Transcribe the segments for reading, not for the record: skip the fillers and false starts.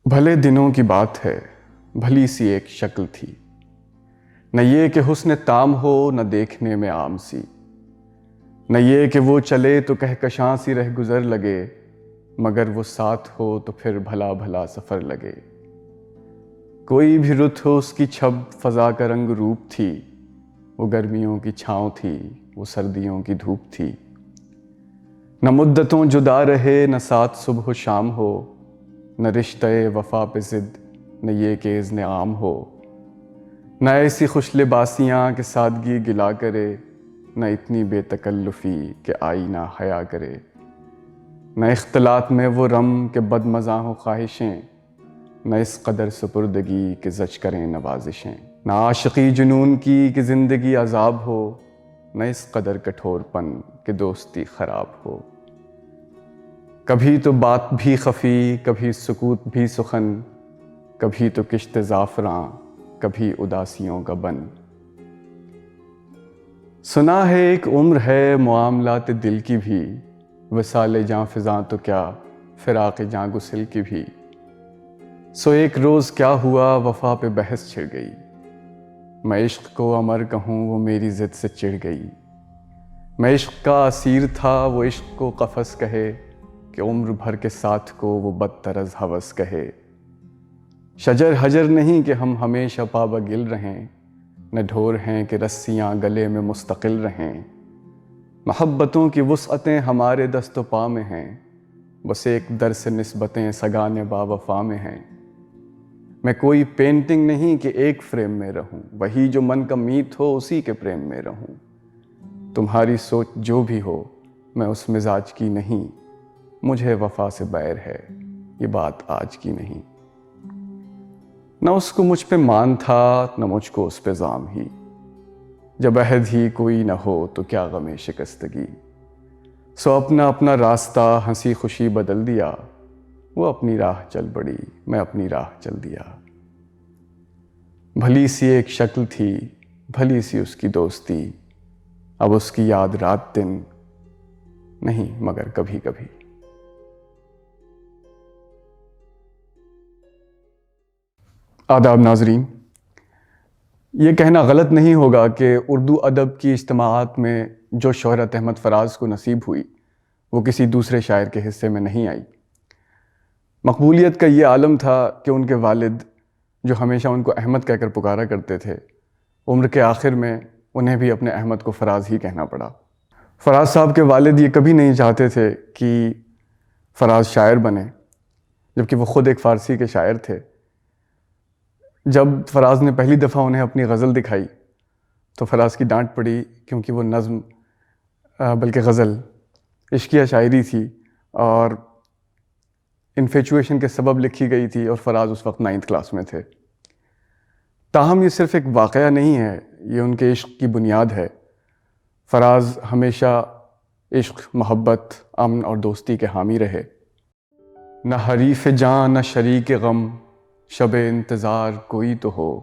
بھلے دنوں کی بات ہے، بھلی سی ایک شکل تھی، نہ یہ کہ حسن تام ہو نہ دیکھنے میں عام سی، نہ یہ کہ وہ چلے تو کہکشاں سی رہ گزر لگے، مگر وہ ساتھ ہو تو پھر بھلا بھلا سفر لگے۔ کوئی بھی رت ہو اس کی چھب فضا کا رنگ روپ تھی، وہ گرمیوں کی چھاؤں تھی، وہ سردیوں کی دھوپ تھی۔ نہ مدتوں جدا رہے نہ ساتھ صبح و شام ہو، نہ رشتہ وفا پہ ضد نہ یہ کہ اذن عام ہو، نہ ایسی خوش لباسیاں کہ سادگی گلا کرے، نہ اتنی بے تکلفی کہ آئینہ حیا کرے، نہ اختلاط میں وہ رم کہ بد مزاح و خواہشیں، نہ اس قدر سپردگی کہ زج کریں نوازشیں، نہ عاشقی جنون کی کہ زندگی عذاب ہو، نہ اس قدر کٹھور پن کہ دوستی خراب ہو۔ کبھی تو بات بھی خفی، کبھی سکوت بھی سخن، کبھی تو کشت زعفراں، کبھی اداسیوں کا بن۔ سنا ہے ایک عمر ہے معاملات دل کی بھی، وصال جاں فزاں تو کیا فراق جاں گسل کی بھی۔ سو ایک روز کیا ہوا وفا پہ بحث چھڑ گئی، میں عشق کو امر کہوں وہ میری ضد سے چڑ گئی۔ میں عشق کا اسیر تھا وہ عشق کو قفس کہے، کہ عمر بھر کے ساتھ کو وہ بدتر از ہوس کہے۔ شجر حجر نہیں کہ ہم ہمیشہ پابگل رہیں، نہ ڈھور ہیں کہ رسیاں گلے میں مستقل رہیں۔ محبتوں کی وسعتیں ہمارے دست و پا میں ہیں، بس ایک در سے نسبتیں سگانے با وفا میں ہیں۔ میں کوئی پینٹنگ نہیں کہ ایک فریم میں رہوں، وہی جو من کا میت ہو اسی کے پریم میں رہوں۔ تمہاری سوچ جو بھی ہو میں اس مزاج کی نہیں، مجھے وفا سے بیر ہے یہ بات آج کی نہیں۔ نہ اس کو مجھ پہ مان تھا نہ مجھ کو اس پہ زام ہی، جب عہد ہی کوئی نہ ہو تو کیا غم شکستگی۔ سو اپنا اپنا راستہ ہنسی خوشی بدل دیا، وہ اپنی راہ چل پڑی میں اپنی راہ چل دیا۔ بھلی سی ایک شکل تھی، بھلی سی اس کی دوستی، اب اس کی یاد رات دن نہیں مگر کبھی کبھی۔ آداب ناظرین، یہ کہنا غلط نہیں ہوگا کہ اردو ادب کی اجتماعات میں جو شہرت احمد فراز کو نصیب ہوئی وہ کسی دوسرے شاعر کے حصے میں نہیں آئی۔ مقبولیت کا یہ عالم تھا کہ ان کے والد جو ہمیشہ ان کو احمد کہہ کر پکارا کرتے تھے، عمر کے آخر میں انہیں بھی اپنے احمد کو فراز ہی کہنا پڑا۔ فراز صاحب کے والد یہ کبھی نہیں چاہتے تھے کہ فراز شاعر بنے، جبکہ وہ خود ایک فارسی کے شاعر تھے۔ جب فراز نے پہلی دفعہ انہیں اپنی غزل دکھائی تو فراز کی ڈانٹ پڑی، کیونکہ وہ نظم بلکہ غزل عشقیہ شاعری تھی اور انفیچویشن کے سبب لکھی گئی تھی، اور فراز اس وقت 9th کلاس میں تھے۔ تاہم یہ صرف ایک واقعہ نہیں ہے، یہ ان کے عشق کی بنیاد ہے۔ فراز ہمیشہ عشق، محبت، امن اور دوستی کے حامی رہے۔ نہ حریف جاں نہ شریک غم، شب انتظار کوئی تو ہو،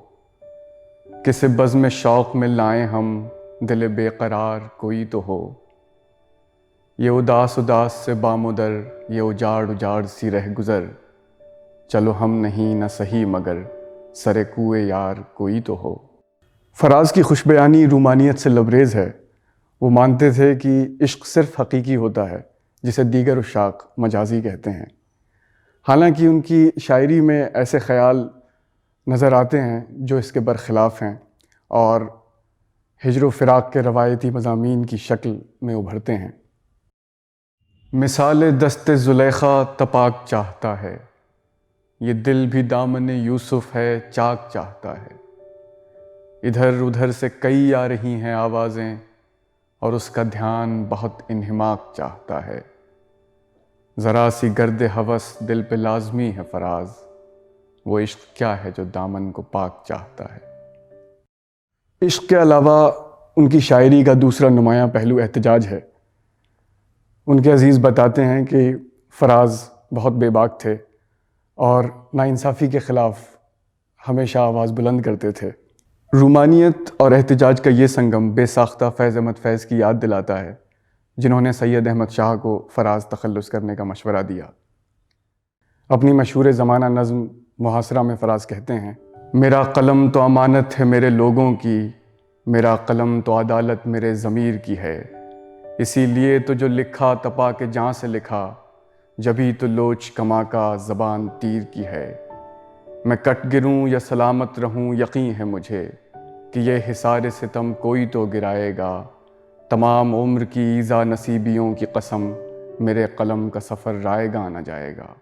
کسی بزم شوق میں لائیں ہم دل بے قرار کوئی تو ہو۔ یہ اداس اداس سے بام و در، یہ اجاڑ اجاڑ سی رہ گزر، چلو ہم نہیں نہ سہی مگر سر کوئے یار کوئی تو ہو۔ فراز کی خوش بیانی رومانیت سے لبریز ہے۔ وہ مانتے تھے کہ عشق صرف حقیقی ہوتا ہے جسے دیگر عشاق مجازی کہتے ہیں۔ حالانکہ ان کی شاعری میں ایسے خیال نظر آتے ہیں جو اس کے برخلاف ہیں اور ہجر و فراق کے روایتی مضامین کی شکل میں ابھرتے ہیں۔ مثال دست زلیخا تپاک چاہتا ہے، یہ دل بھی دامن یوسف ہے چاک چاہتا ہے۔ ادھر ادھر سے کئی آ رہی ہیں آوازیں، اور اس کا دھیان بہت انہماک چاہتا ہے۔ ذرا سی گرد ہوس دل پہ لازمی ہے فراز، وہ عشق کیا ہے جو دامن کو پاک چاہتا ہے۔ عشق کے علاوہ ان کی شاعری کا دوسرا نمایاں پہلو احتجاج ہے۔ ان کے عزیز بتاتے ہیں کہ فراز بہت بے باک تھے اور ناانصافی کے خلاف ہمیشہ آواز بلند کرتے تھے۔ رومانیت اور احتجاج کا یہ سنگم بے ساختہ فیض احمد فیض کی یاد دلاتا ہے، جنہوں نے سید احمد شاہ کو فراز تخلص کرنے کا مشورہ دیا۔ اپنی مشہور زمانہ نظم محاصرہ میں فراز کہتے ہیں، میرا قلم تو امانت ہے میرے لوگوں کی، میرا قلم تو عدالت میرے ضمیر کی ہے، اسی لیے تو جو لکھا تپا کے جاں سے لکھا، جبھی تو لوچ کما کا زبان تیر کی ہے۔ میں کٹ گروں یا سلامت رہوں یقین ہے مجھے کہ یہ حصار ستم کوئی تو گرائے گا، تمام عمر کی ایذا نصیبیوں کی قسم، میرے قلم کا سفر رائے گا نہ جائے گا۔